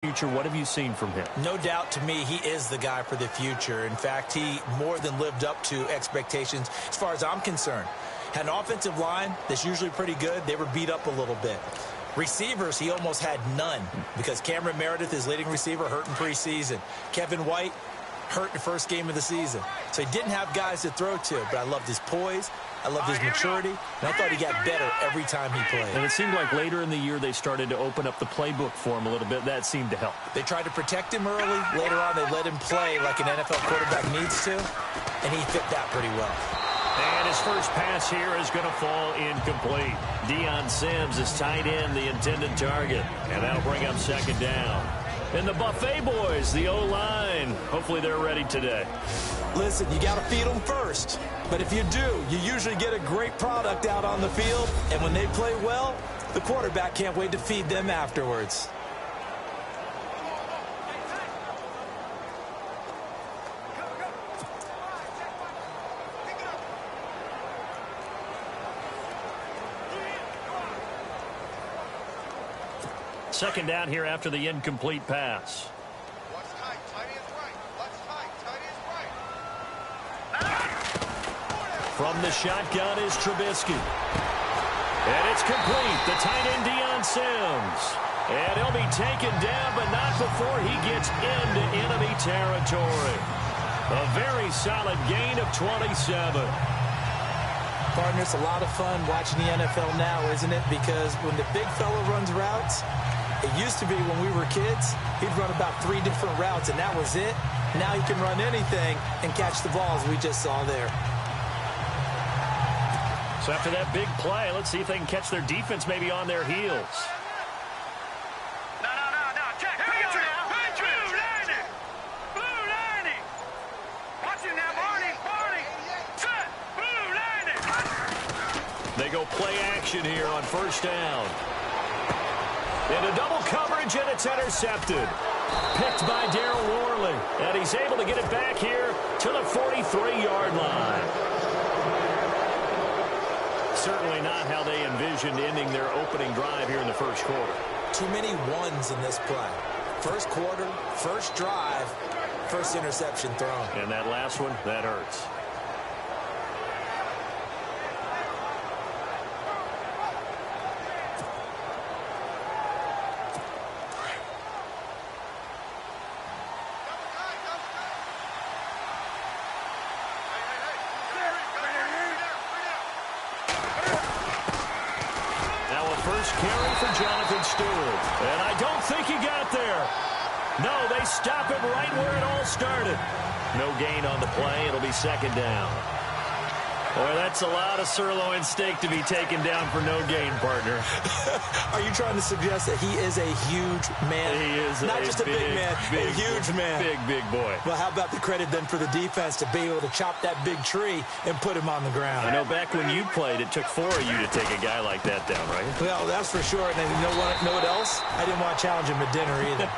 future. What have you seen from him? No doubt to me, he is the guy for the future. In fact, he more than lived up to expectations as far as I'm concerned. Had an offensive line that's usually pretty good. They were beat up a little bit. Receivers, he almost had none because Cameron Meredith, his leading receiver, hurt in preseason. Kevin White, hurt in the first game of the season. So he didn't have guys to throw to, but I loved his poise. I loved his maturity, and I thought he got better every time he played. And it seemed like later in the year they started to open up the playbook for him a little bit. That seemed to help. They tried to protect him early. Later on, they let him play like an NFL quarterback needs to, and he fit that pretty well. And his first pass here is going to fall incomplete. Deion Sims is tight end, the intended target, and that'll bring up second down. And the Buffet boys, the O-line, hopefully they're ready today. Listen, you got to feed them first. But if you do, you usually get a great product out on the field. And when they play well, the quarterback can't wait to feed them afterwards. Second down here after the incomplete pass. From the shotgun is Trubisky. And it's complete. The tight end, Deion Sims. And he'll be taken down, but not before he gets into enemy territory. A very solid gain of 27. Partner, it's a lot of fun watching the NFL now, isn't it? Because when the big fella runs routes, it used to be when we were kids, he'd run about 3 different routes, and that was it. Now he can run anything and catch the balls we just saw there. So after that big play, let's see if they can catch their defense maybe on their heels. No. Check. Blue lining. Watch it now, Barney. Set. Blue lining. They go play action here on first down. Into double coverage, and it's intercepted. Picked by Darryl Worley. And he's able to get it back here to the 43-yard line. Certainly not how they envisioned ending their opening drive here in the first quarter. Too many ones in this play. First quarter, first drive, first interception thrown. And that last one, that hurts. And I don't think he got there. No, they stop him right where it all started. No gain on the play. It'll be second down. Boy, that's a lot of sirloin steak to be taken down for no gain, partner. Are you trying to suggest that he is a huge man? He is not just a big man, a huge man. Big boy. Well, how about the credit then for the defense to be able to chop that big tree and put him on the ground? I know back when you played, it took 4 of you to take a guy like that down, right? Well, that's for sure. And then you know what else? I didn't want to challenge him at dinner either.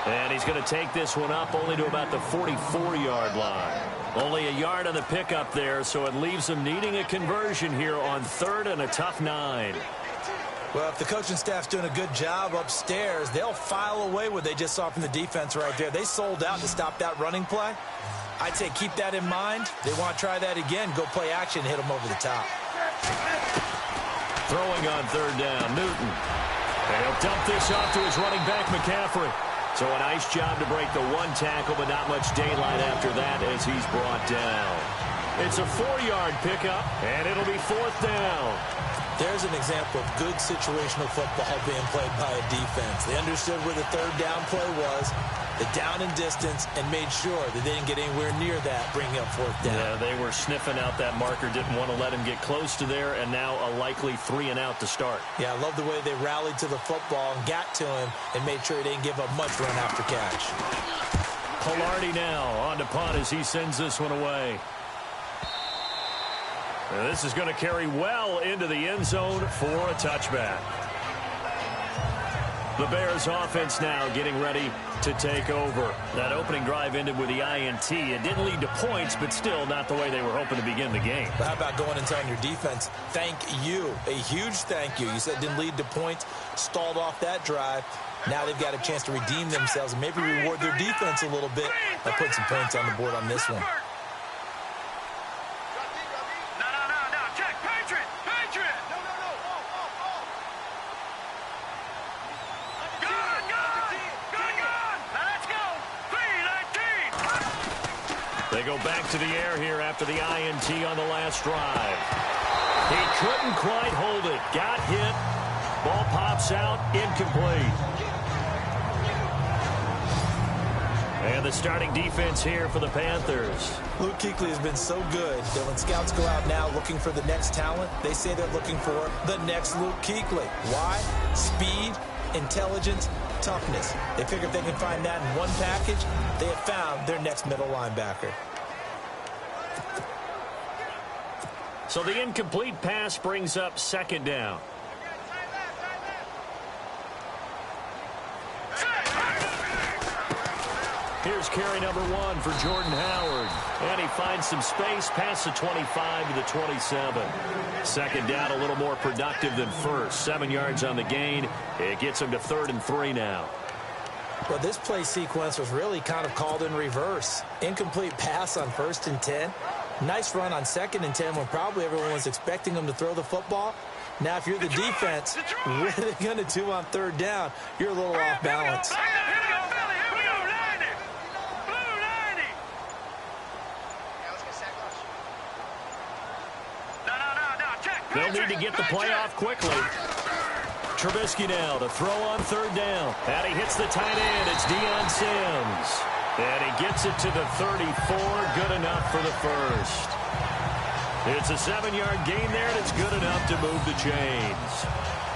And he's going to take this one up only to about the 44-yard line. Only a yard on the pickup there, so it leaves him needing a conversion here on third and a tough 9. Well, if the coaching staff's doing a good job upstairs, they'll file away what they just saw from the defense right there. They sold out to stop that running play. I'd say keep that in mind. They want to try that again, go play action, hit them over the top. Throwing on third down, Newton. And he'll dump this off to his running back, McCaffrey. So a nice job to break the 1 tackle, but not much daylight after that as he's brought down. It's a 4-yard pickup, and it'll be fourth down. There's an example of good situational football being played by a defense. They understood where the third down play was, the down and distance, and made sure that they didn't get anywhere near that, bringing up fourth down. Yeah, they were sniffing out that marker, didn't want to let him get close to there, and now a likely 3 and out to start. Yeah, I love the way they rallied to the football and got to him and made sure he didn't give up much run after catch. Palardy now on to punt as he sends this one away. And this is going to carry well into the end zone for a touchback. The Bears offense now getting ready to take over. That opening drive ended with the INT. It didn't lead to points, but still not the way they were hoping to begin the game. But how about going and telling your defense, thank you, a huge thank you. You said it didn't lead to points, stalled off that drive. Now they've got a chance to redeem themselves and maybe reward their defense a little bit by putting some points on the board on this one. They go back to the air here after the INT on the last drive. He couldn't quite hold it. Got hit. Ball pops out. Incomplete. And the starting defense here for the Panthers. Luke Kuechly has been so good that when scouts go out now looking for the next talent, they say they're looking for the next Luke Kuechly. Why? Speed, intelligence, toughness. They figure if they can find that in one package, they have found their next middle linebacker. So the incomplete pass brings up second down. Here's carry number 1 for Jordan Howard. And he finds some space past the 25 to the 27. Second down, a little more productive than first. 7 yards on the gain. It gets him to 3rd and 3 now. Well, this play sequence was really kind of called in reverse. Incomplete pass on 1st and 10. Nice run on 2nd and 10 when probably everyone was expecting him to throw the football. Now, if you're the defense, what are they going to do on 3rd down? You're a little off balance. They'll need to get the play off quickly. Trubisky now to throw on 3rd down. And he hits the tight end. It's Deion Sims. And he gets it to the 34. Good enough for the first. It's a 7-yard gain there, and it's good enough to move the chains.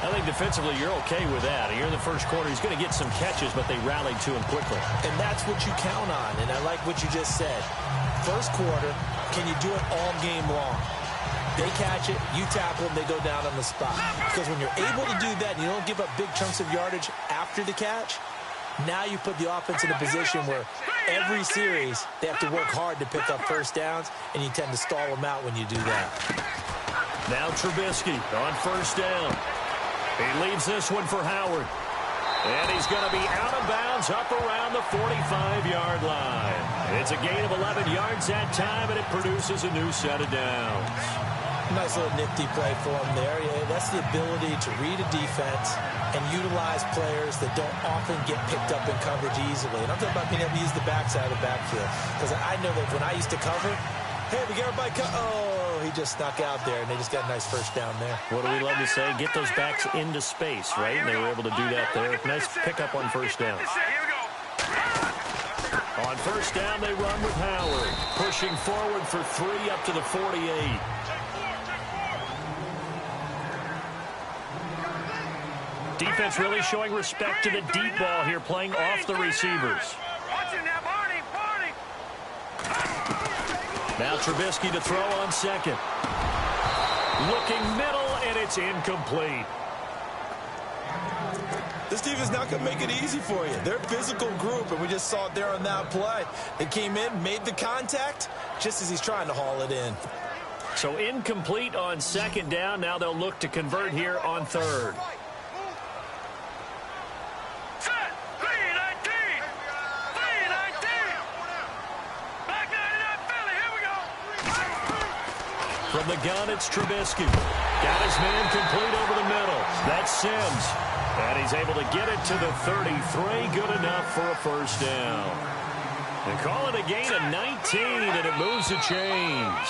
I think defensively you're okay with that. Here in the first quarter, he's going to get some catches, but they rallied to him quickly. And that's what you count on, and I like what you just said. First quarter, can you do it all game long? They catch it, you tackle them, they go down on the spot. Because when you're able to do that and you don't give up big chunks of yardage after the catch, now you put the offense in a position where every series they have to work hard to pick up first downs, and you tend to stall them out when you do that. Now Trubisky on 1st down. He leaves this one for Howard. And he's going to be out of bounds up around the 45-yard line. It's a gain of 11 yards that time, and it produces a new set of downs. Nice little nifty play for him there. Yeah, that's the ability to read a defense and utilize players that don't often get picked up in coverage easily. And I'm talking about being able to use the backside of the backfield. Because I know that when I used to cover, hey, we get everybody oh, he just snuck out there, and they just got a nice first down there. What do we love to say? Get those backs into space, right? And they were able to do that there. Nice pickup on 1st down. On 1st down, they run with Howard. Pushing forward for 3 up to the 48. Defense really showing respect to the deep ball here, playing off the receivers. Now Trubisky to throw on 2nd. Looking middle, and it's incomplete. This defense is not going to make it easy for you. They're a physical group, and we just saw it there on that play. They came in, made the contact, just as he's trying to haul it in. So incomplete on 2nd down. Now they'll look to convert here on 3rd. From the gun, it's Trubisky. Got his man complete over the middle. That's Sims. And he's able to get it to the 33. Good enough for a first down. And call it a gain of 19, and it moves the chains.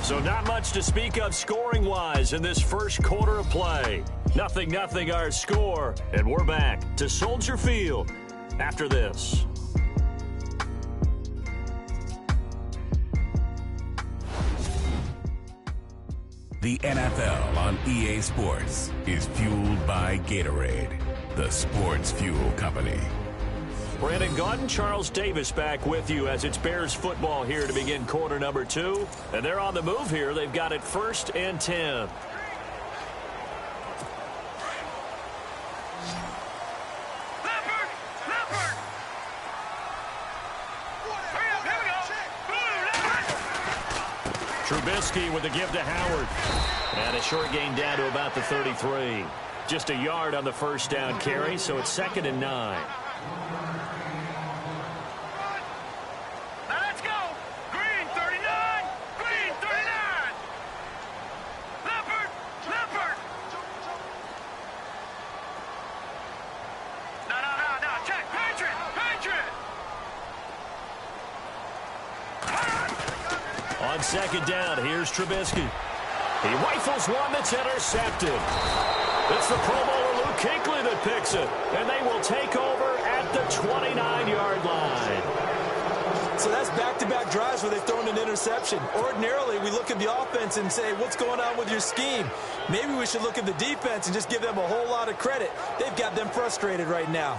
So not much to speak of scoring-wise in this first quarter of play. 0-0 our score, and we're back to Soldier Field after this. The NFL on EA Sports is fueled by Gatorade, the sports fuel company. Brandon Gaudin, Charles Davis back with you as it's Bears football here to begin quarter number 2. And they're on the move here. They've got it 1st and 10. Trubisky with the give to Howard. And a short gain down to about the 33. Just a yard on the first down carry, so it's 2nd and 9. Now let's go. Green 39. Green 39. Leopard. Leopard. No. Check. Patriot. Patriot. On 2nd down, here's Trubisky. He rifles one that's intercepted. It's the Pro Bowler Luke Kuechly that picks it, and they will take over at the 29-yard line. So that's back-to-back drives where they've thrown an interception. Ordinarily, we look at the offense and say, what's going on with your scheme? Maybe we should look at the defense and just give them a whole lot of credit. They've got them frustrated right now.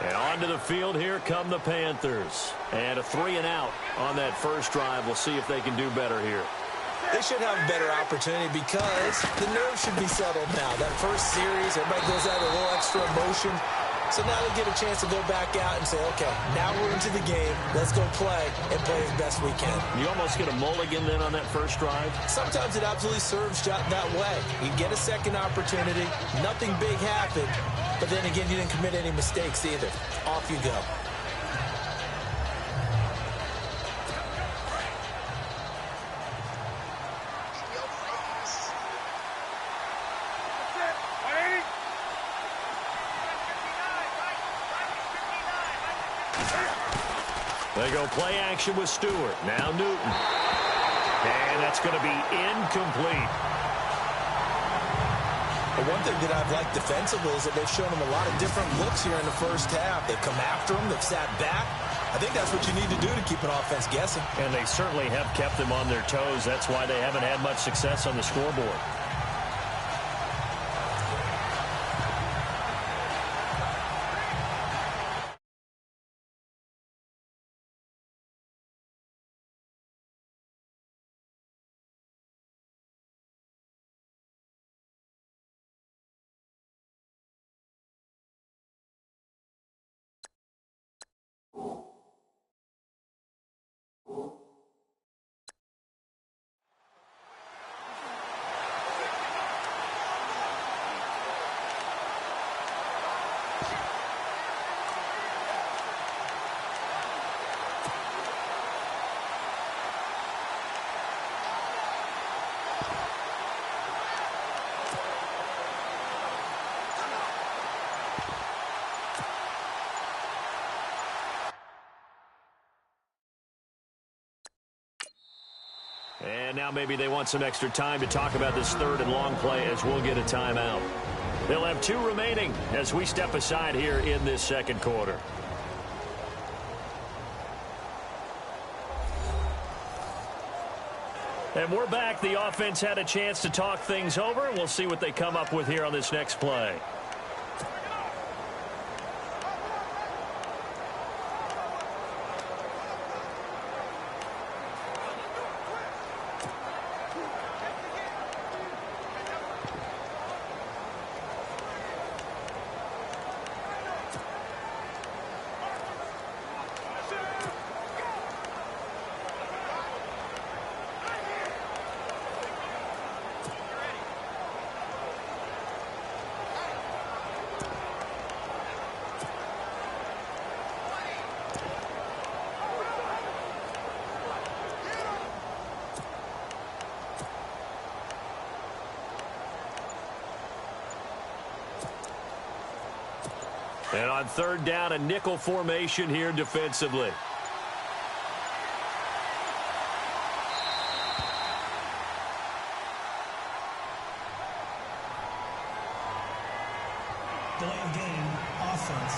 And onto the field here come the Panthers. And a 3-and-out on that first drive. We'll see if they can do better here. They should have a better opportunity because the nerves should be settled now. That first series, everybody goes out with a little extra emotion. So now they get a chance to go back out and say, okay, now we're into the game. Let's go play and play as best we can. You almost get a mulligan then on that first drive? Sometimes it absolutely serves that way. You get a second opportunity. Nothing big happened. But then again, you didn't commit any mistakes either. Off you go. They go play action with Stewart. Now Newton. And that's going to be incomplete. But one thing that I've liked defensively is that they've shown them a lot of different looks here in the first half. They've come after them. They've sat back. I think that's what you need to do to keep an offense guessing. And they certainly have kept them on their toes. That's why they haven't had much success on the scoreboard. And now maybe they want some extra time to talk about this 3rd and long play as we'll get a timeout. They'll have 2 remaining as we step aside here in this second quarter. And we're back. The offense had a chance to talk things over, and we'll see what they come up with here on this next play. And on 3rd down, a nickel formation here defensively. Delay of game, offense.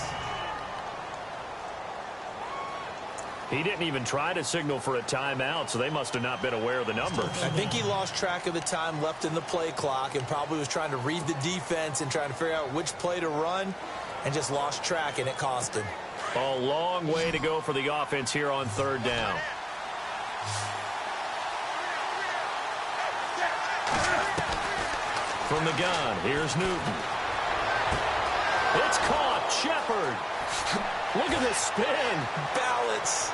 He didn't even try to signal for a timeout, so they must have not been aware of the numbers. I think he lost track of the time left in the play clock and probably was trying to read the defense and trying to figure out which play to run and just lost track, and it cost him. A long way to go for the offense here on 3rd down. From the gun, here's Newton. It's caught. Shepard. Look at this spin. Balance.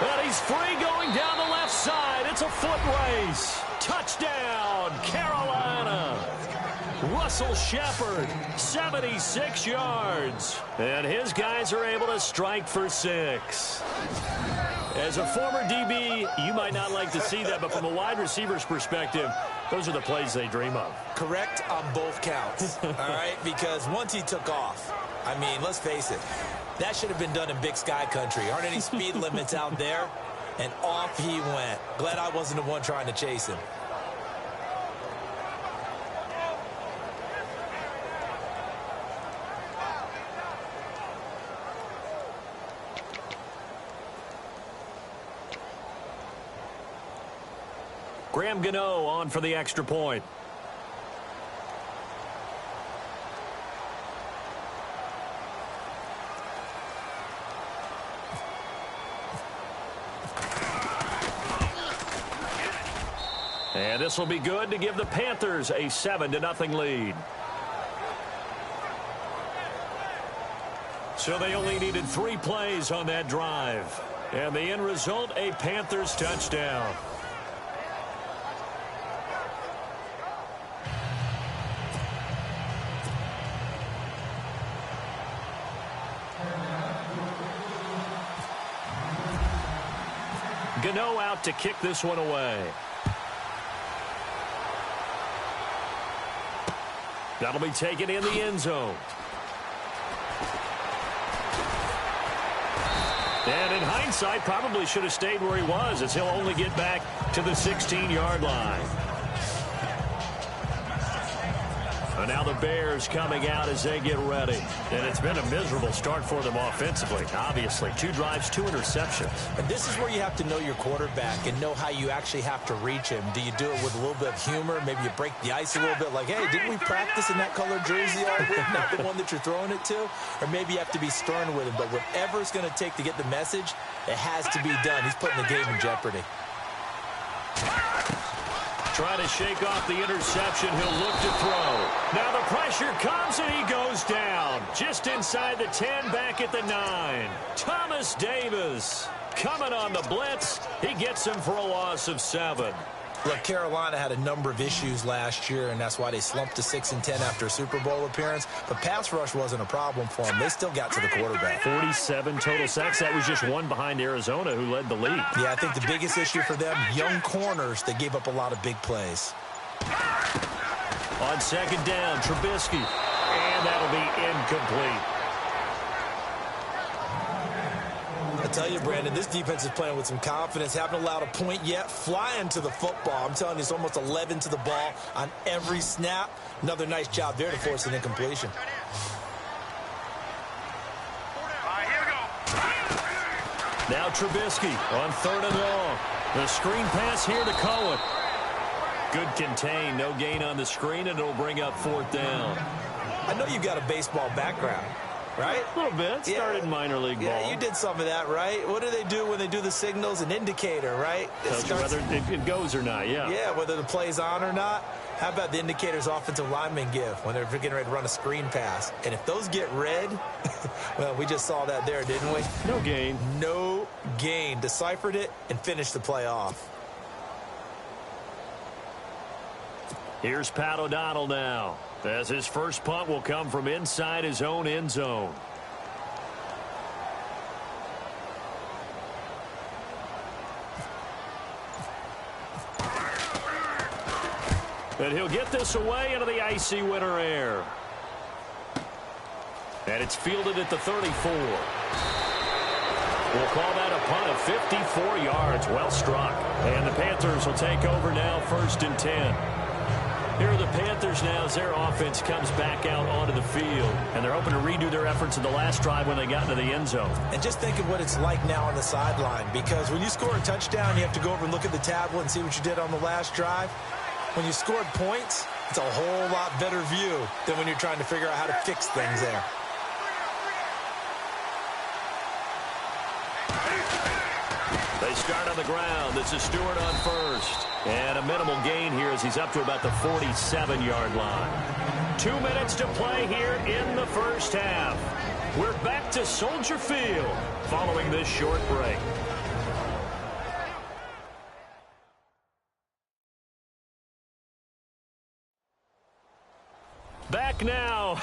And he's free going down the left side. It's a foot race. Touchdown, Carolina. Russell Shepard, 76 yards. And his guys are able to strike for 6. As a former DB, you might not like to see that, but from a wide receiver's perspective, those are the plays they dream of. Correct on both counts, all right? Because once he took off, I mean, let's face it, that should have been done in Big Sky country. Aren't any speed limits out there? And off he went. Glad I wasn't the one trying to chase him. Graham Gano on for the extra point. And this will be good to give the Panthers a 7-0 lead. So they only needed 3 plays on that drive. And the end result, a Panthers touchdown. Gano out to kick this one away. That'll be taken in the end zone. And in hindsight, probably should have stayed where he was, as he'll only get back to the 16-yard line. And now the Bears coming out as they get ready. And it's been a miserable start for them offensively. Obviously, 2 drives, 2 interceptions. And this is where you have to know your quarterback and know how you actually have to reach him. Do you do it with a little bit of humor? Maybe you break the ice a little bit like, hey, didn't we practice in that color jersey all week, not the one that you're throwing it to? Or maybe you have to be stern with him. But whatever it's going to take to get the message, it has to be done. He's putting the game in jeopardy. Trying to shake off the interception. He'll look to throw. Now the pressure comes and he goes down. Just inside the 10, back at the 9. Thomas Davis coming on the blitz. He gets him for a loss of 7. Look, Carolina had a number of issues last year, and that's why they slumped to 6-10 after a Super Bowl appearance. But pass rush wasn't a problem for them. They still got to the quarterback. 47 total sacks. That was just one behind Arizona, who led the league. Yeah, I think the biggest issue for them, young corners, they gave up a lot of big plays. On second down, Trubisky. And that'll be incomplete. I tell you, Brandon, this defense is playing with some confidence. Haven't allowed a point yet. Flying to the football. I'm telling you, it's almost 11 to the ball on every snap. Another nice job there to force an incompletion. Now Trubisky on 3rd and long. The screen pass here to Cohen. Good contain. No gain on the screen, and it'll bring up 4th down. I know you've got a baseball background. Right? A little bit. Started minor league ball. Yeah, you did some of that, right? What do they do when they do the signals? An indicator, right? Tells you whether it goes or not, yeah. Yeah, whether the play's on or not. How about the indicators offensive linemen give when they're getting ready to run a screen pass? And if those get red, well, we just saw that there, didn't we? No gain. No gain. Deciphered it and finished the play off. Here's Pat O'Donnell now, as his first punt will come from inside his own end zone. And he'll get this away into the icy winter air. And it's fielded at the 34. We'll call that a punt of 54 yards. Well struck. And the Panthers will take over now, 1st and 10. Here are the Panthers now as their offense comes back out onto the field. And they're hoping to redo their efforts in the last drive when they got into the end zone. And just think of what it's like now on the sideline. Because when you score a touchdown, you have to go over and look at the tablet and see what you did on the last drive. When you scored points, it's a whole lot better view than when you're trying to figure out how to fix things there. They start on the ground. This is Stewart on first. And a minimal gain here as he's up to about the 47-yard line. 2 minutes to play here in the first half. We're back to Soldier Field following this short break. back now.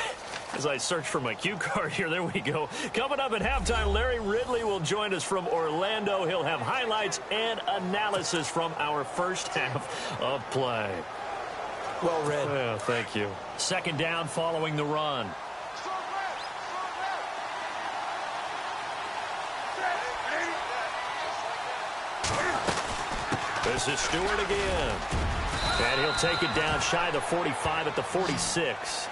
As I search for my cue card here, there we go. Coming up at halftime, Larry Ridley will join us from Orlando. He'll have highlights and analysis from our first half of play. Well read. Yeah, thank you. Second down following the run. This is Stewart again. And he'll take it down shy of the 45 at the 46.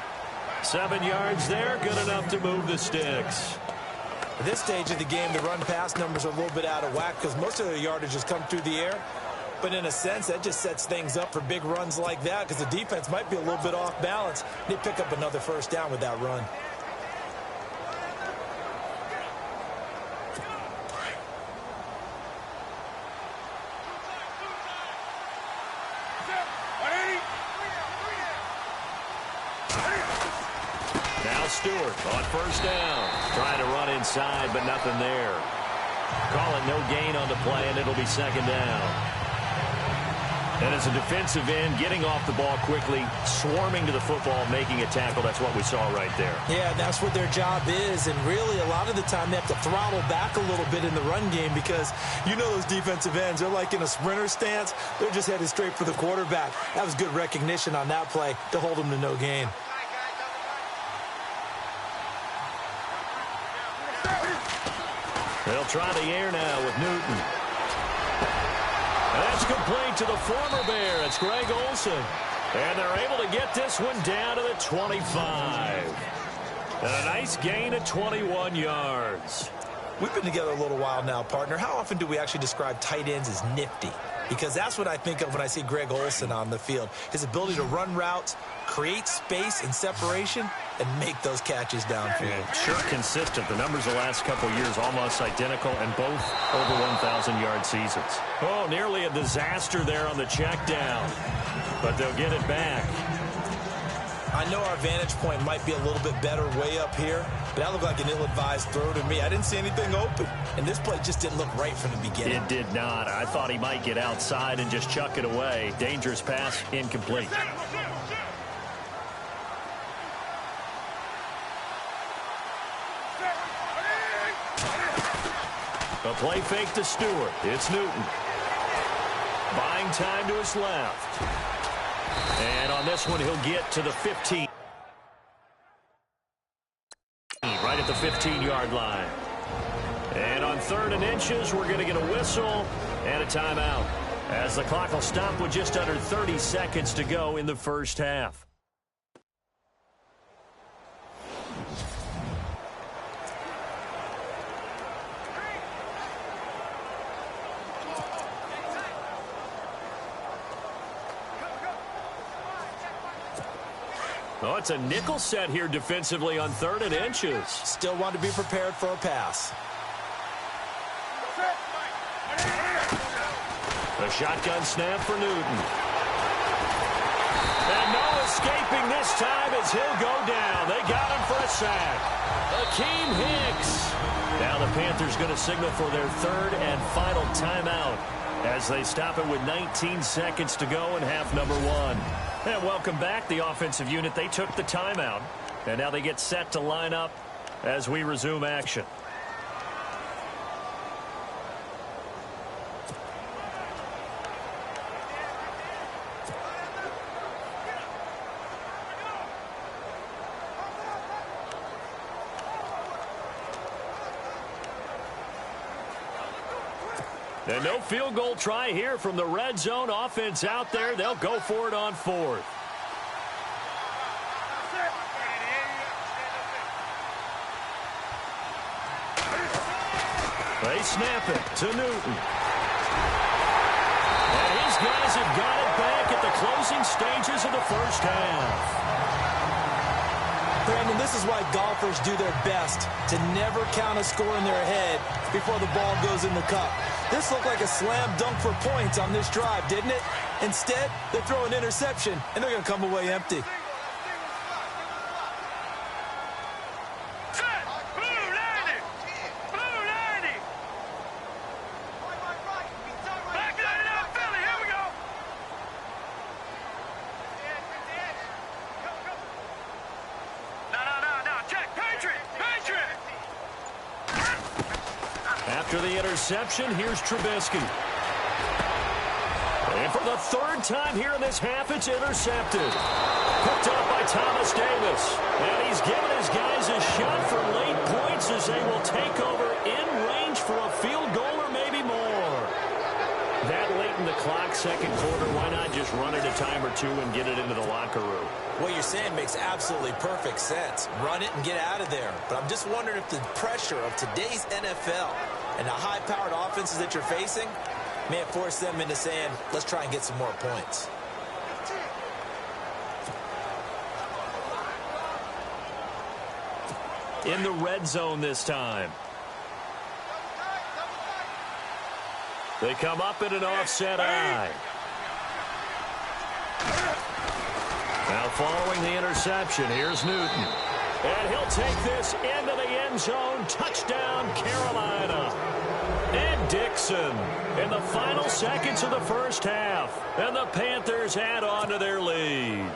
7 yards there, good enough to move the sticks. At this stage of the game, the run-pass numbers are a little bit out of whack because most of their yardage has come through the air. But in a sense, that just sets things up for big runs like that because the defense might be a little bit off balance. They pick up another first down with that run. Stewart on first down. Trying to run inside, but nothing there. Call it no gain on the play, and it'll be second down. And as a defensive end, getting off the ball quickly, swarming to the football, making a tackle, that's what we saw right there. Yeah, that's what their job is, and really a lot of the time they have to throttle back a little bit in the run game because you know those defensive ends, they're like in a sprinter stance. They're just headed straight for the quarterback. That was good recognition on that play to hold them to no gain. They'll try the air now with Newton. And that's complete to the former Bear. It's Greg Olsen. And they're able to get this one down to the 25. And a nice gain of 21 yards. We've been together a little while now, partner. How often do we actually describe tight ends as nifty? Because that's what I think of when I see Greg Olsen on the field. His ability to run routes, create space and separation, and make those catches downfield. Yeah, sure consistent. The numbers the last couple years almost identical and both over 1,000-yard seasons. Oh, nearly a disaster there on the check down. But they'll get it back. I know our vantage point might be a little bit better way up here, but that looked like an ill-advised throw to me. I didn't see anything open, and this play just didn't look right from the beginning. It did not. I thought he might get outside and just chuck it away. Dangerous pass, incomplete. A play fake to Stewart. It's Newton. Buying time to his left. And on this one, he'll get to the 15. Right at the 15-yard line. And on 3rd and inches, we're going to get a whistle and a timeout, as the clock will stop with just under 30 seconds to go in the first half. Oh, it's a nickel set here defensively on 3rd and inches. Still want to be prepared for a pass. A shotgun snap for Newton. And no escaping this time as he'll go down. They got him for a sack. Akeem Hicks. Now the Panthers going to signal for their 3rd and final timeout as they stop it with 19 seconds to go in half number 1. And welcome back, the offensive unit. They took the timeout, and now they get set to line up as we resume action. And no field goal try here from the red zone offense out there. They'll go for it on 4th. They snap it to Newton. And his guys have got it back at the closing stages of the first half. Brandon, this is why golfers do their best to never count a score in their head before the ball goes in the cup. This looked like a slam dunk for points on this drive, didn't it? Instead, they throw an interception, and they're going to come away empty. After the interception, here's Trubisky. And for the third time here in this half, it's intercepted. Picked up by Thomas Davis. And he's given his guys a shot for late points as they will take over in range for a field goal or maybe more. That late in the clock, second quarter, why not just run it a time or two and get it into the locker room? What you're saying makes absolutely perfect sense. Run it and get out of there. But I'm just wondering if the pressure of today's NFL and the high-powered offenses that you're facing may have forced them into saying, let's try and get some more points. In the red zone this time. They come up in an offset eye. Now following the interception, here's Newton. And he'll take this into the end zone. Touchdown, Carolina. And Dixon in the final seconds of the first half. And the Panthers add on to their lead.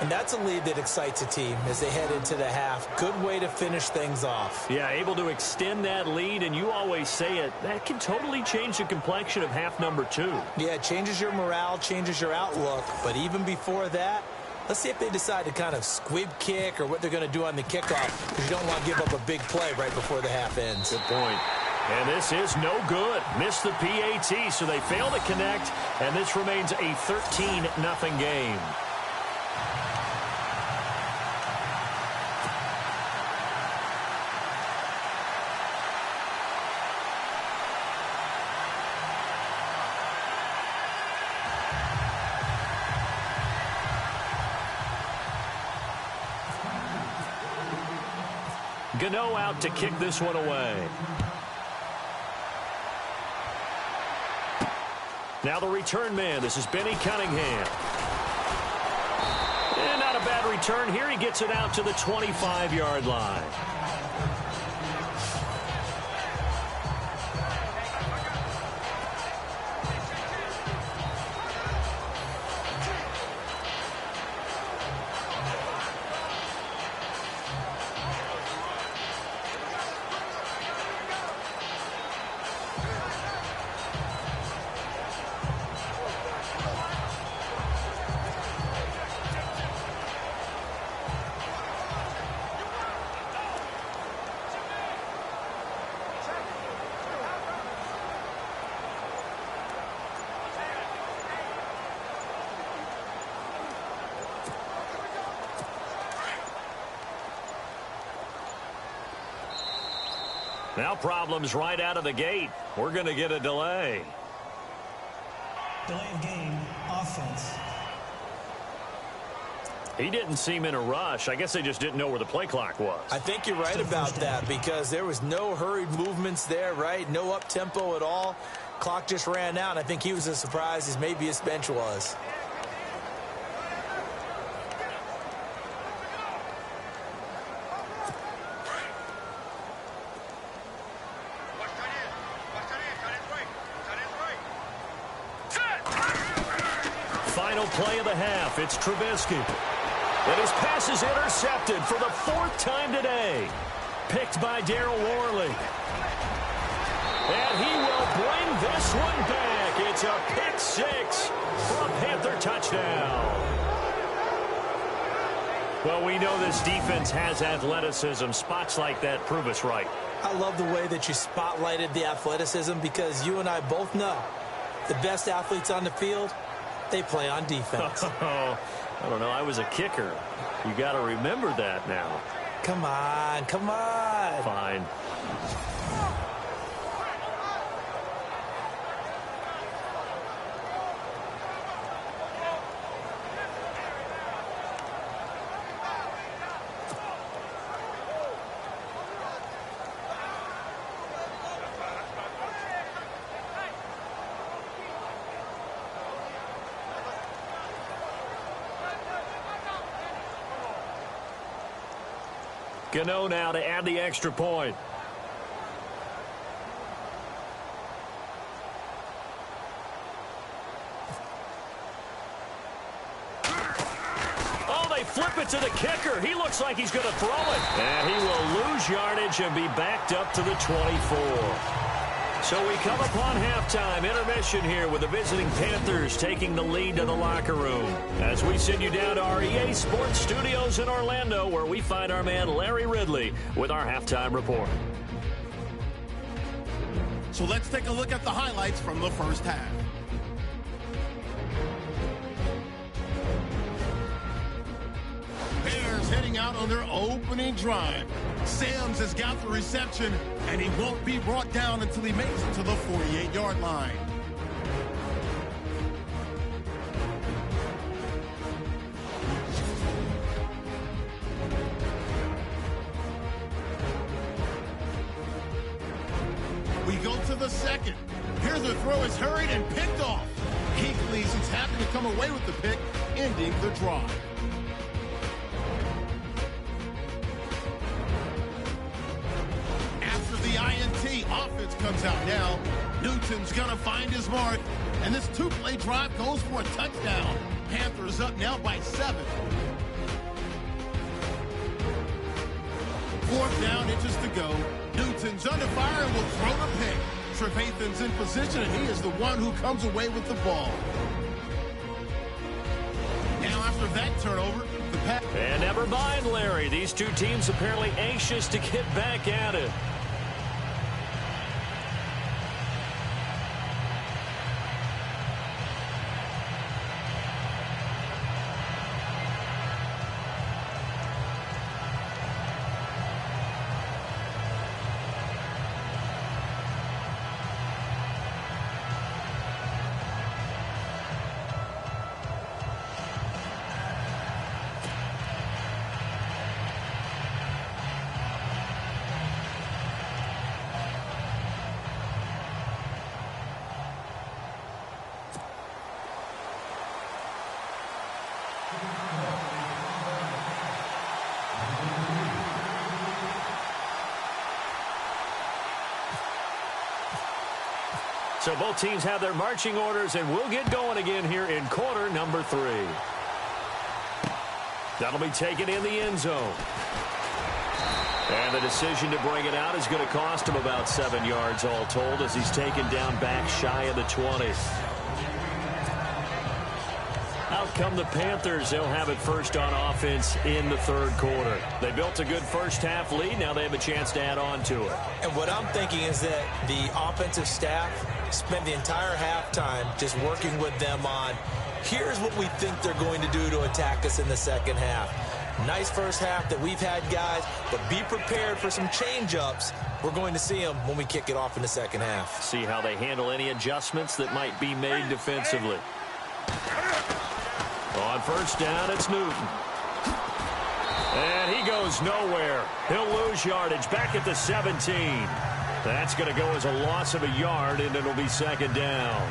And that's a lead that excites a team as they head into the half. Good way to finish things off. Yeah, able to extend that lead, and you always say it, that can totally change the complexion of half number 2. Yeah, it changes your morale, changes your outlook. But even before that, let's see if they decide to kind of squib kick or what they're going to do on the kickoff, because you don't want to give up a big play right before the half ends. Good point. And this is no good. Missed the PAT, so they fail to connect, and this remains a 13-0 game. Gano out to kick this one away. Now the return man. This is Benny Cunningham. And not a bad return here. He gets it out to the 25-yard line. Now problems right out of the gate. We're going to get a delay. Delay of game, offense. He didn't seem in a rush. I guess they just didn't know where the play clock was. I think you're right about that because there was no hurried movements there, right? No up-tempo at all. Clock just ran out. I think he was as surprised as maybe his bench was. Final play of the half. It's Trubisky. And his pass is intercepted for the 4th time today. Picked by Darryl Worley. And he will bring this one back. It's a pick 6 for a Panther touchdown. Well, we know this defense has athleticism. Spots like that prove us right. I love the way that you spotlighted the athleticism because you and I both know the best athletes on the field, they play on defense. I don't know. I was a kicker. You got to remember that now. Come on, come on. Fine. Gano now to add the extra point. Oh, they flip it to the kicker. He looks like he's going to throw it. And he will lose yardage and be backed up to the 24. So we come upon halftime intermission here with the visiting Panthers taking the lead to the locker room. As we send you down to our EA Sports Studios in Orlando, where we find our man Larry Ridley with our halftime report. So let's take a look at the highlights from the first half. Bears heading out on their opening drive. Sams has got the reception, and he won't be brought down until he makes it to the 48-yard line. We go to the second. Here the throw is hurried and picked off. He's happy to come away with the pick, ending the drive. After the INT, offense comes out now. Newton's going to find his mark, and this two-play drive goes for a touchdown. Panthers up now by 7. Fourth down, inches to go. Newton's under fire and will throw the pick. Trevathan's in position, and he is the one who comes away with the ball. Now after that turnover, the pass. And never mind, Larry. These two teams apparently anxious to get back at it. So both teams have their marching orders, and we'll get going again here in quarter number 3. That'll be taken in the end zone. And the decision to bring it out is going to cost him about 7 yards all told, as he's taken down back shy of the 20. Out come the Panthers. They'll have it first on offense in the third quarter. They built a good first half lead. Now they have a chance to add on to it. And what I'm thinking is that the offensive staff spent the entire halftime just working with them on, here's what we think they're going to do to attack us in the second half. Nice first half that we've had, guys, but be prepared for some change-ups. We're going to see them when we kick it off in the second half. See how they handle any adjustments that might be made defensively. On first down, it's Newton. And he goes nowhere. He'll lose yardage back at the 17. That's going to go as a loss of a yard, and it'll be second down.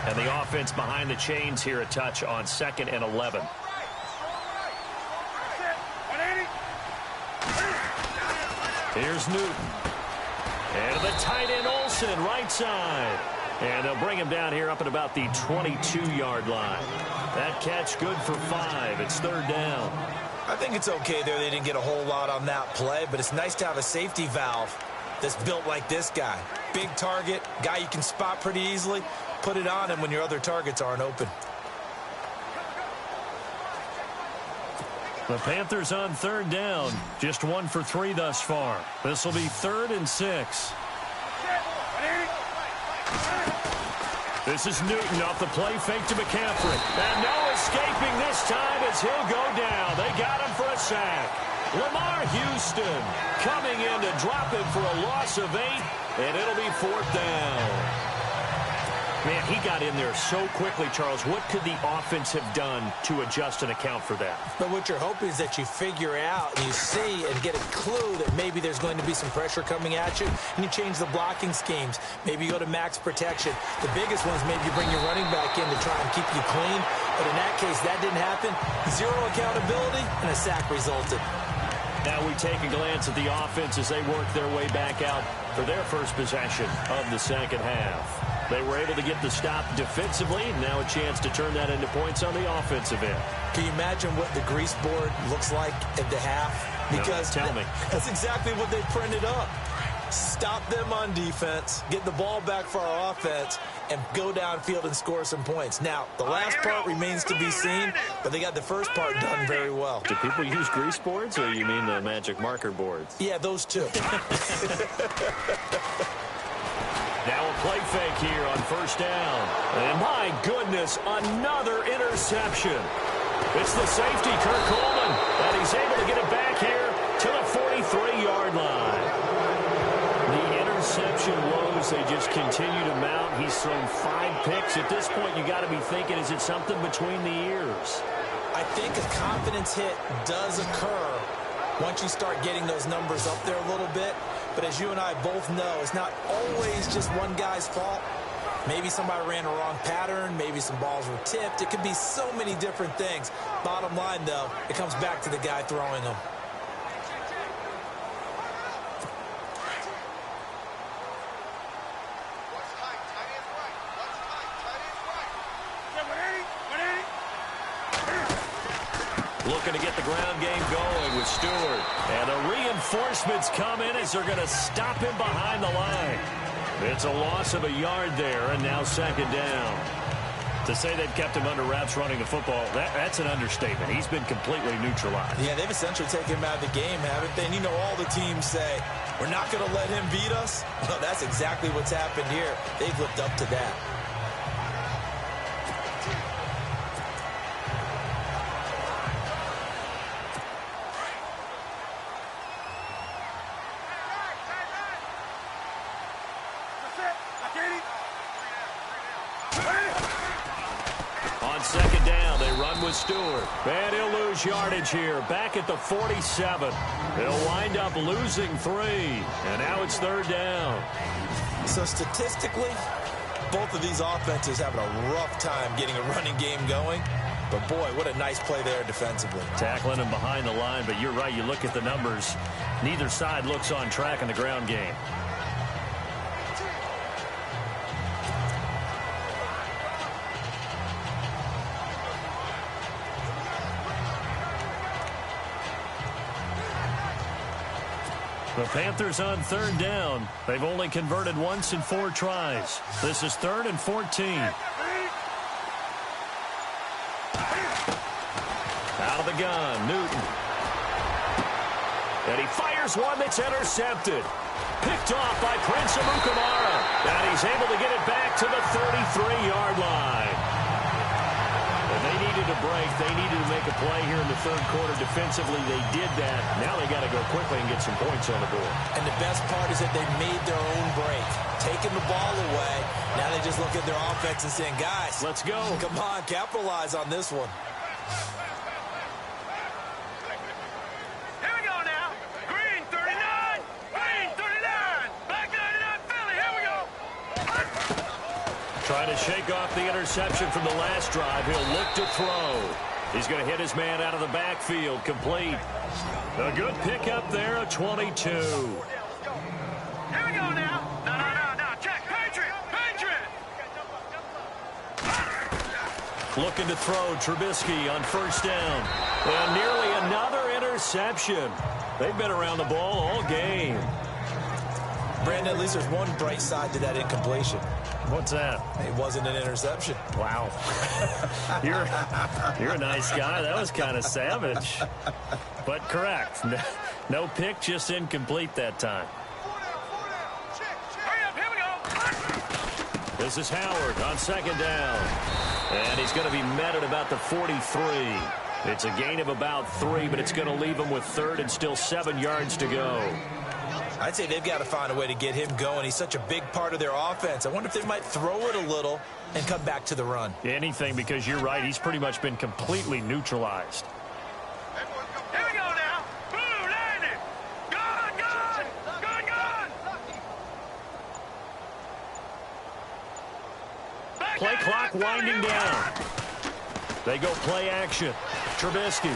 And the offense behind the chains here, a touch on 2nd and 11. Here's Newton. And the tight end Olsen, right side. And they'll bring him down here up at about the 22-yard line. That catch good for 5. It's third down. I think it's okay there. They didn't get a whole lot on that play, but it's nice to have a safety valve that's built like this guy. Big target, guy you can spot pretty easily. Put it on him when your other targets aren't open. The Panthers on third down. Just 1 for 3 thus far. This will be 3rd and 6. This is Newton off the play fake to McCaffrey. And no escaping this time as he'll go down. They got him for a sack. Lamar Houston coming in to drop him for a loss of 8. And it'll be 4th down. Man, he got in there so quickly, Charles. What could the offense have done to adjust and account for that? But what you're hoping is that you figure out and you see and get a clue that maybe there's going to be some pressure coming at you, and you change the blocking schemes. Maybe you go to max protection. The biggest one is maybe you bring your running back in to try and keep you clean. But in that case, that didn't happen. 0 accountability, and a sack resulted. Now we take a glance at the offense as they work their way back out for their first possession of the second half. They were able to get the stop defensively. Now a chance to turn that into points on the offensive end. Can you imagine what the grease board looks like at the half? Because no, tell me. That's exactly what they printed up. Stop them on defense, get the ball back for our offense, and go downfield and score some points. Now, the last part remains to be seen, but they got the first part done very well. Do people use grease boards, or you mean the magic marker boards? Yeah, those two. Now a play fake here on first down. And my goodness, another interception. It's the safety, Kirk Coleman, and he's able to get it back here to the 43-yard line. The interception woes, they just continue to mount. He's thrown 5 picks. At this point, you got to be thinking, is it something between the ears? I think a confidence hit does occur once you start getting those numbers up there a little bit. But as you and I both know, it's not always just one guy's fault. Maybe somebody ran a wrong pattern. Maybe some balls were tipped. It could be so many different things. Bottom line, though, it comes back to the guy throwing them. Looking to get the ground game going with Stewart. And the reinforcements come in as they're going to stop him behind the line. It's a loss of a yard there, and now second down. To say they've kept him under wraps running the football, that's an understatement. He's been completely neutralized. Yeah, they've essentially taken him out of the game, haven't they? And you know all the teams say, we're not going to let him beat us. Well, that's exactly what's happened here. They've lived up to that. Second down, they run with Stewart. And he'll lose yardage here, back at the 47. They'll wind up losing 3. And now it's third down. So statistically, both of these offenses having a rough time getting a running game going. But boy, what a nice play there defensively. Tackling him behind the line, but you're right, you look at the numbers. Neither side looks on track in the ground game. The Panthers on third down. They've only converted once in 4 tries. This is 3rd and 14. Out of the gun, Newton. And he fires one that's intercepted. Picked off by Prince Amukamara. And he's able to get it back to the 33-yard line. And they needed a break. They needed to make a play here in the third quarter defensively. They did that. Now they got to go quickly and get some points on the board. And the best part is that they made their own break. Taking the ball away. Now they just look at their offense and saying, guys, let's go. Come on, capitalize on this one. Here we go now. Green 39. Green 39. Black 99 Philly. Here we go. Trying to shake off the interception from the last drive. He'll look to throw. He's going to hit his man out of the backfield. Complete. A good pickup there, a 22. Here we go now. No. Check. Patriot. Looking to throw Trubisky on first down. And nearly another interception. They've been around the ball all game. Brandon, at least there's one bright side to that incompletion. What's that? It wasn't an interception. Wow. You're a nice guy. That was kind of savage. But correct. No pick, just incomplete that time. Hurry up. Here we go. This is Howard on second down. And he's going to be met at about the 43. It's a gain of about 3, but it's going to leave him with 3rd and still 7 yards to go. I'd say they've got to find a way to get him going. He's such a big part of their offense. I wonder if they might throw it a little and come back to the run. Anything, because you're right. He's pretty much been completely neutralized. Here we go now. Blue landing. Gone. Play clock winding down. They go play action. Trubisky.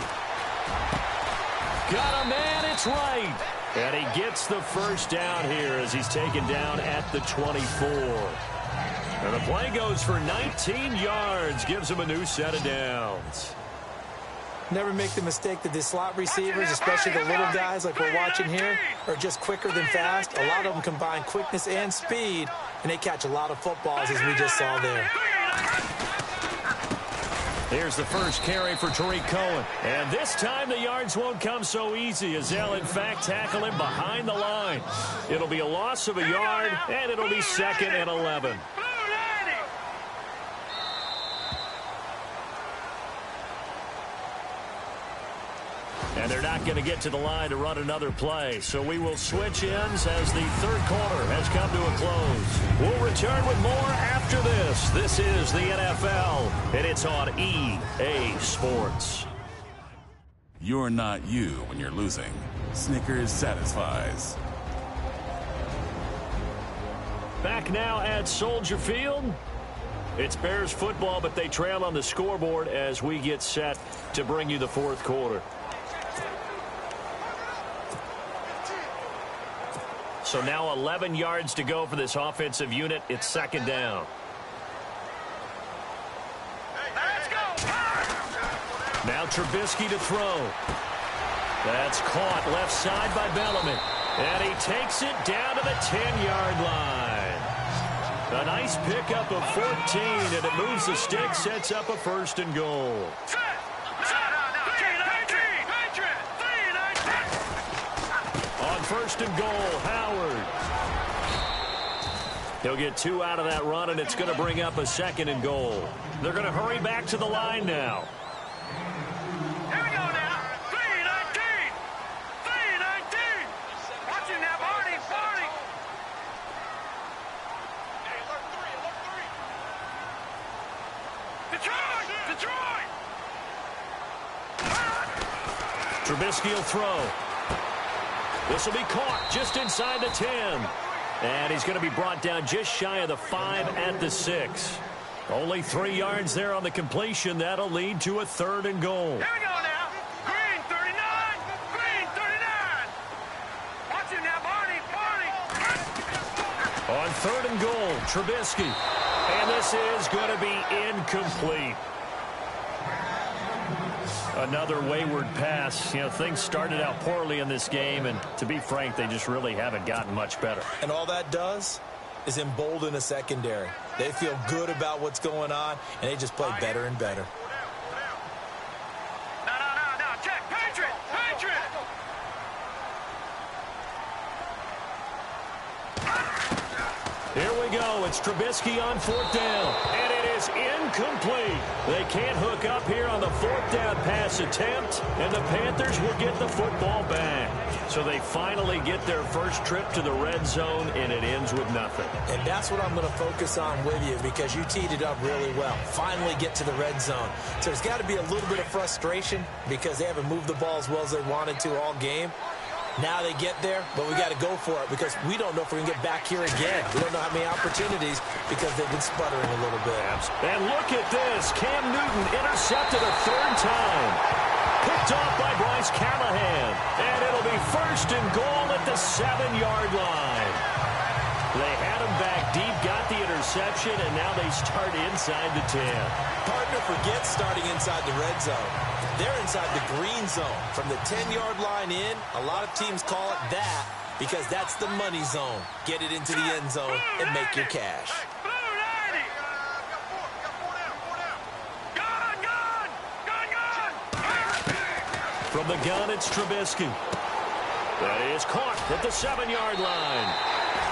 Got a man. It's That's right. And he gets the first down here as he's taken down at the 24. And the play goes for 19 yards, gives him a new set of downs. Never make the mistake that the slot receivers, especially the little guys like we're watching here, are just quicker than fast. A lot of them combine quickness and speed, and they catch a lot of footballs, as we just saw there. Here's the first carry for Tariq Cohen. And this time the yards won't come so easy as they'll, in fact, tackle him behind the line. It'll be a loss of a yard, and it'll be 2nd and 11. And they're not going to get to the line to run another play. So we will switch ends as the third quarter has come to a close. We'll return with more after this. This is the NFL, and it's on EA Sports. You're not you when you're losing. Snickers satisfies. Back now at Soldier Field. It's Bears football, but they trail on the scoreboard as we get set to bring you the fourth quarter. So now 11 yards to go for this offensive unit. It's 2nd down. Now Trubisky to throw. That's caught left side by Bellamy. And he takes it down to the 10-yard line. A nice pickup of 14, and it moves the stick, sets up a 1st and goal. On 1st and goal, Howard. He'll get 2 out of that run, and it's going to bring up a 2nd and goal. They're going to hurry back to the line now. Here we go now. 3-19. 3-19. Watch him now, Barney. Barney. Hey, alert 3. Detroit. Detroit. Trubisky will throw. This will be caught just inside the 10. And he's going to be brought down just shy of the 5 at the 6. Only 3 yards there on the completion. That'll lead to a 3rd and goal. Here we go now. Green 39. Green 39. Watch him now, Barney. Barney. On 3rd and goal, Trubisky. And this is going to be incomplete. Another wayward pass. You know, things started out poorly in this game, and to be frank, they just really haven't gotten much better. And all that does is embolden a secondary. They feel good about what's going on, and they just play better and better. No. Check. Patriot. Patriot. Here we go. It's Trubisky on 4th down. And it is incomplete. They can't hook up here on the 4th down pass attempt. And the Panthers will get the football back. So they finally get their first trip to the red zone, and it ends with nothing. And that's what I'm going to focus on with you, because you teed it up really well. Finally get to the red zone. So there's got to be a little bit of frustration because they haven't moved the ball as well as they wanted to all game. Now they get there, but we got to go for it because we don't know if we can get back here again. We don't know how many opportunities because they've been sputtering a little bit. And look at this. Cam Newton intercepted a 3rd time. Picked off by Bryce Callahan. And it'll be 1st and goal at the 7-yard line. They had him back deep, got the interception, and now they start inside the 10. Partner forgets starting inside the red zone. They're inside the green zone. From the 10-yard line in, a lot of teams call it that because that's the money zone. Get it into the end zone and make your cash. Blue 90. Gun. From the gun, it's Trubisky. That is caught at the 7-yard line.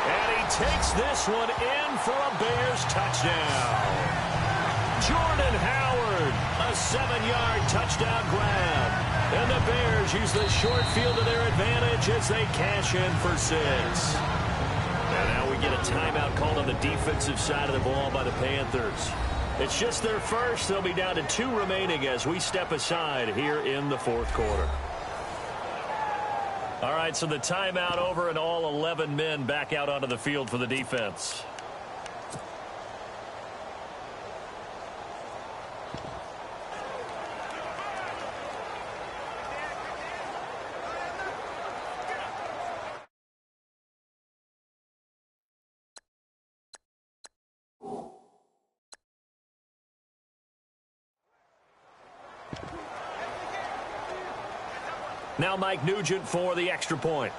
And he takes this one in for a Bears touchdown. Jordan Howard, a 7-yard touchdown grab. And the Bears use the short field to their advantage as they cash in for 6. And now we get a timeout called on the defensive side of the ball by the Panthers. It's just their first. They'll be down to 2 remaining as we step aside here in the 4th quarter. All right, so the timeout over and all 11 men back out onto the field for the defense. Now Mike Nugent for the extra point.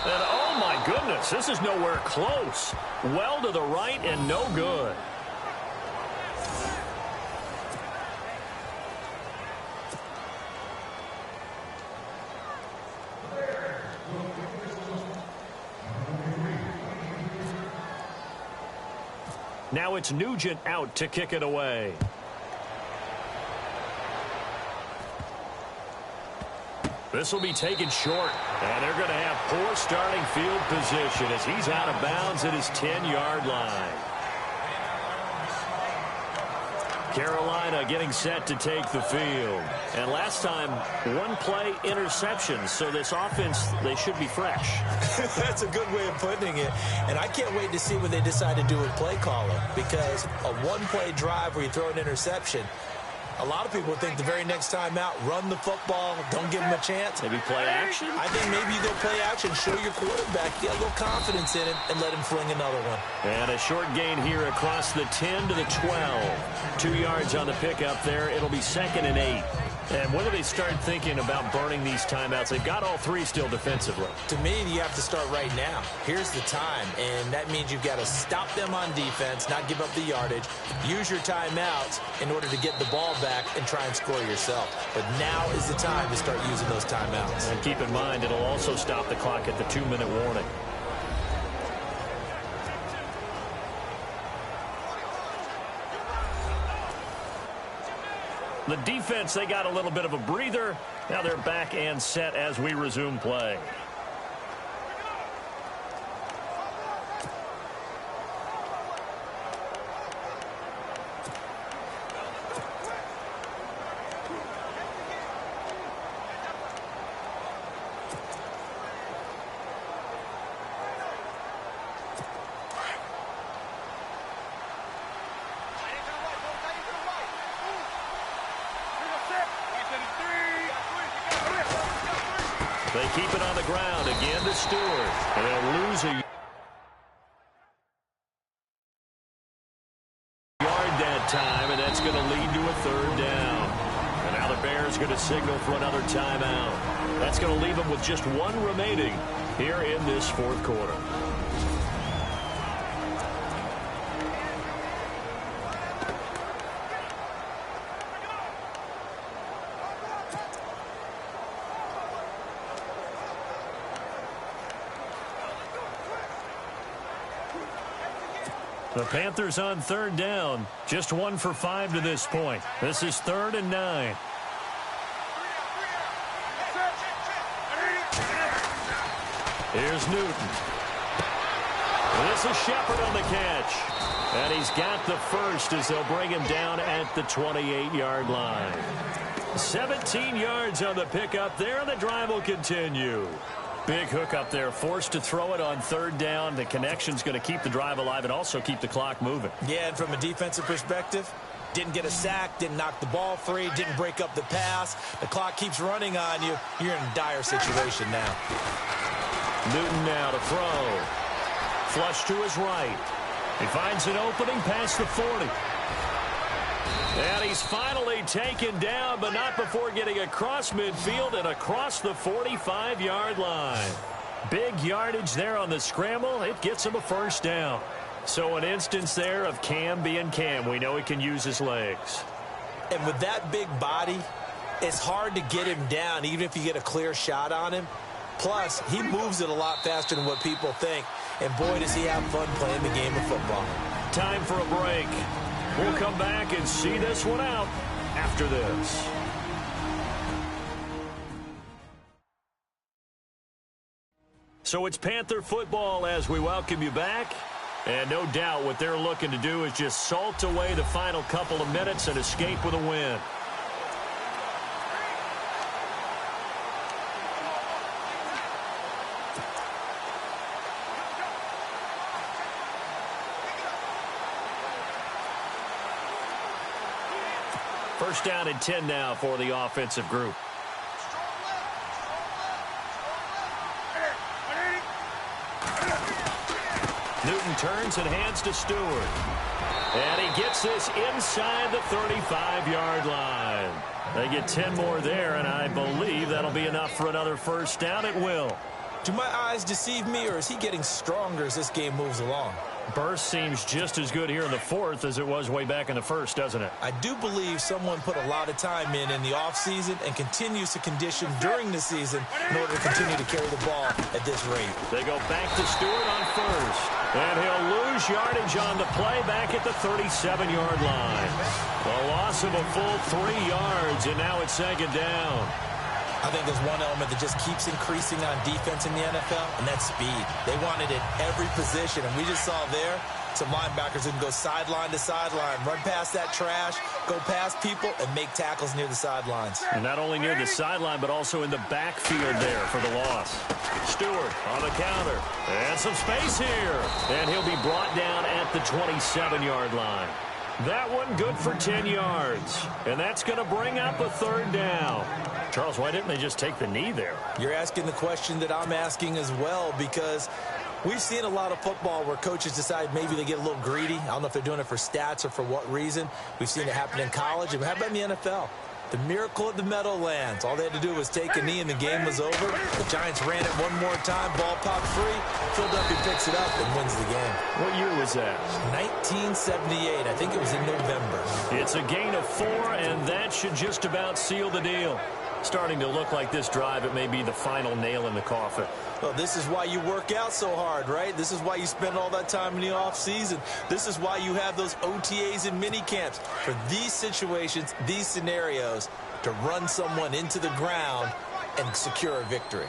And oh my goodness, this is nowhere close. Well to the right and no good. Now it's Nugent out to kick it away. This will be taken short, and they're going to have poor starting field position as he's out of bounds at his 10-yard line. Carolina getting set to take the field. And last time, one play interception, so this offense, they should be fresh. That's a good way of putting it. And I can't wait to see what they decide to do with play calling, because a one-play drive where you throw an interception, a lot of people think the very next time out, run the football, don't give them a chance. Maybe play action? I think maybe you go play action, show your quarterback, get a little confidence in it, and let him fling another one. And a short gain here across the 10 to the 12. 2 yards on the pickup there. It'll be 2nd and 8. And when do they start thinking about burning these timeouts? They've got all 3 still defensively. To me, you have to start right now. Here's the time, and that means you've got to stop them on defense, not give up the yardage, use your timeouts in order to get the ball back and try and score yourself. But now is the time to start using those timeouts. And keep in mind, it'll also stop the clock at the 2-minute warning. The defense, they got a little bit of a breather. Now they're back and set as we resume play. They keep it on the ground again to Stewart. And they'll lose a yard that time, and that's going to lead to a 3rd down. And now the Bears going to signal for another timeout. That's going to leave them with just 1 remaining here in this 4th quarter. The Panthers on 3rd down. Just 1 for 5 to this point. This is 3rd and 9. Here's Newton. This is Shepard on the catch. And he's got the first as they'll bring him down at the 28-yard line. 17 yards on the pickup there, and the drive will continue. Big hook up there, forced to throw it on 3rd down. The connection's going to keep the drive alive and also keep the clock moving. Yeah, and from a defensive perspective, didn't get a sack, didn't knock the ball free, didn't break up the pass. The clock keeps running on you. You're in a dire situation now. Newton now to throw. Flush to his right. He finds an opening past the 40. And he's finally taken down, but not before getting across midfield and across the 45-yard line. Big yardage there on the scramble. It gets him a 1st down. So an instance there of Cam being Cam. We know he can use his legs. And with that big body, it's hard to get him down, even if you get a clear shot on him. Plus, he moves it a lot faster than what people think. And boy, does he have fun playing the game of football. Time for a break. We'll come back and see this one out after this. So it's Panther football as we welcome you back. And no doubt what they're looking to do is just salt away the final couple of minutes and escape with a win. First down and 10 now for the offensive group. Newton turns and hands to Stewart. And he gets this inside the 35-yard line. They get 10 more there, and I believe that'll be enough for another first down. It will. Do my eyes deceive me, or is he getting stronger as this game moves along? Burst seems just as good here in the fourth as it was way back in the first, doesn't it? I do believe someone put a lot of time in the offseason and continues to condition during the season in order to continue to carry the ball at this rate. They go back to Stewart on first. And he'll lose yardage on the play back at the 37-yard line. A loss of a full 3 yards, and now it's second down. I think there's one element that just keeps increasing on defense in the NFL, and that's speed. They want it at every position, and we just saw there some linebackers who can go sideline to sideline, run past that trash, go past people, and make tackles near the sidelines. And not only near the sideline, but also in the backfield there for the loss. Stewart on the counter. And some space here. And he'll be brought down at the 27-yard line. That one good for 10 yards. And that's going to bring up a third down. Charles, why didn't they just take the knee there? You're asking the question that I'm asking as well, because we've seen a lot of football where coaches decide maybe they get a little greedy. I don't know if they're doing it for stats or for what reason. We've seen it happen in college. And how about in the NFL? The miracle of the Meadowlands. All they had to do was take a knee and the game was over. The Giants ran it one more time. Ball popped free. Philadelphia picks it up and wins the game. What year was that? 1978. I think it was in November. It's a gain of 4, and that should just about seal the deal. Starting to look like this drive, it may be the final nail in the coffin. Well, this is why you work out so hard, right? This is why you spend all that time in the offseason. This is why you have those OTAs and mini camps. For these situations, these scenarios, to run someone into the ground and secure a victory.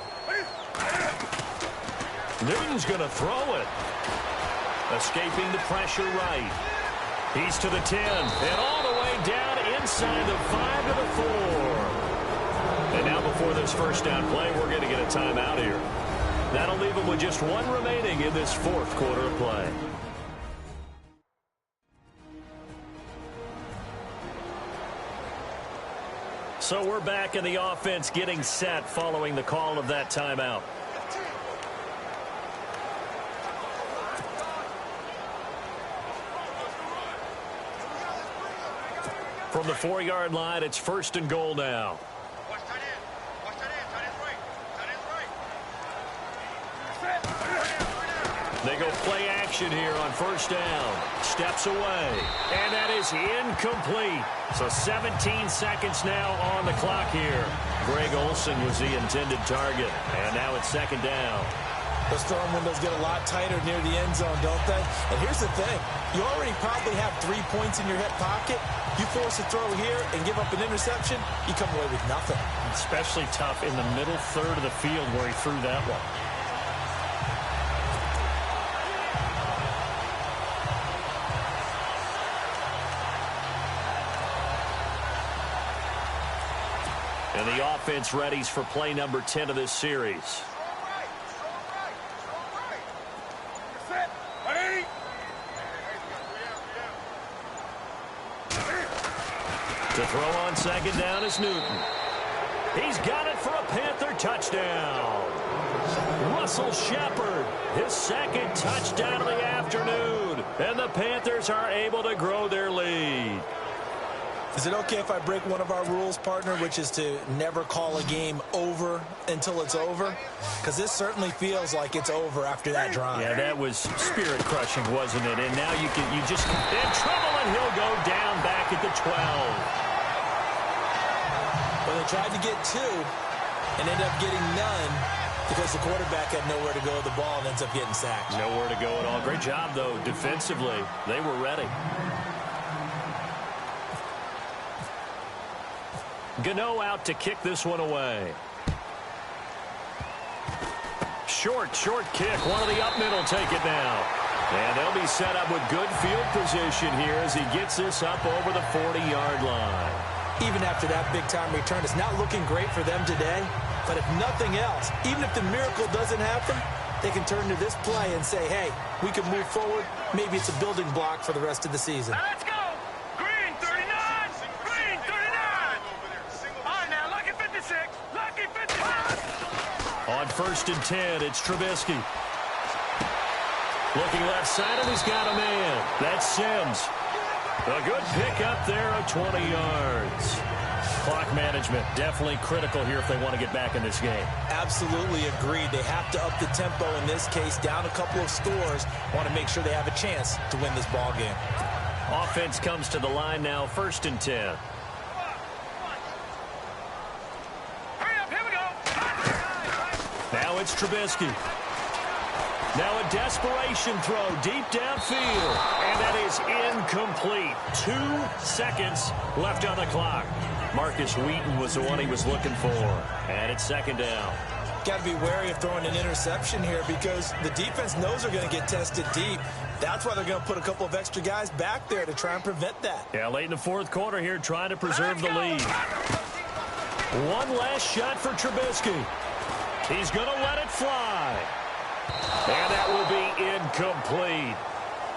Newton's going to throw it. Escaping the pressure right. He's to the 10, and all the way down inside the 5 to the 4. And now before this first down play, we're going to get a timeout here. That'll leave them with just 1 remaining in this fourth quarter of play. So we're back in the offense getting set following the call of that timeout. From the 4-yard line, it's 1st and goal now. They go play action here on 1st down. Steps away. And that is incomplete. So 17 seconds now on the clock here. Greg Olsen was the intended target. And now it's 2nd down. Those throwing windows get a lot tighter near the end zone, don't they? And here's the thing. You already probably have 3 points in your hip pocket. You force a throw here and give up an interception, you come away with nothing. Especially tough in the middle third of the field where he threw that one. And the offense readies for play number 10 of this series. To throw on 2nd down is Newton. He's got it for a Panther touchdown. Russell Shepard, his 2nd touchdown of the afternoon. And the Panthers are able to grow their lead. Is it okay if I break one of our rules, partner, which is to never call a game over until it's over? Because this certainly feels like it's over after that drive. Yeah, that was spirit-crushing, wasn't it? And now you just in trouble, and he'll go down back at the 12. Well, they tried to get 2 and ended up getting none because the quarterback had nowhere to go with the ball and ends up getting sacked. Nowhere to go at all. Great job, though, defensively. They were ready. Gano out to kick this one away. Short kick. One of the up middle take it now. And they'll be set up with good field position here as he gets this up over the 40-yard line. Even after that big-time return, it's not looking great for them today. But if nothing else, even if the miracle doesn't happen, they can turn to this play and say, hey, we can move forward. Maybe it's a building block for the rest of the season. Let's go! Green 39! Green 39! All right, now, lucky 56! Lucky 56! On 1st and 10, it's Trubisky. Looking left side, and he's got a man. That's Sims. A good pick up there of 20 yards. Clock management, definitely critical here if they want to get back in this game. Absolutely agreed. They have to up the tempo in this case, down a couple of scores. Want to make sure they have a chance to win this ball game. Offense comes to the line now, 1st and 10. Hurry up, here we go. Now it's Trubisky. Now a desperation throw deep downfield, and that is incomplete. 2 seconds left on the clock. Marcus Wheaton was the one he was looking for, and it's 2nd down. Got to be wary of throwing an interception here because the defense knows they're going to get tested deep. That's why they're going to put a couple of extra guys back there to try and prevent that. Yeah, late in the 4th quarter here, trying to preserve the lead. One last shot for Trubisky. He's going to let it fly. And that will be incomplete.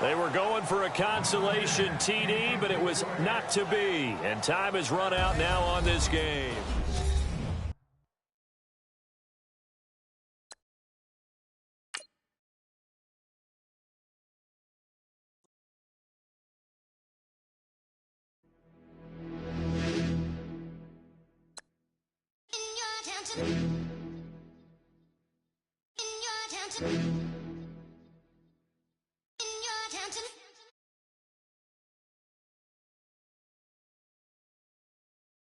They were going for a consolation TD, but it was not to be. And time has run out now on this game. In your attention.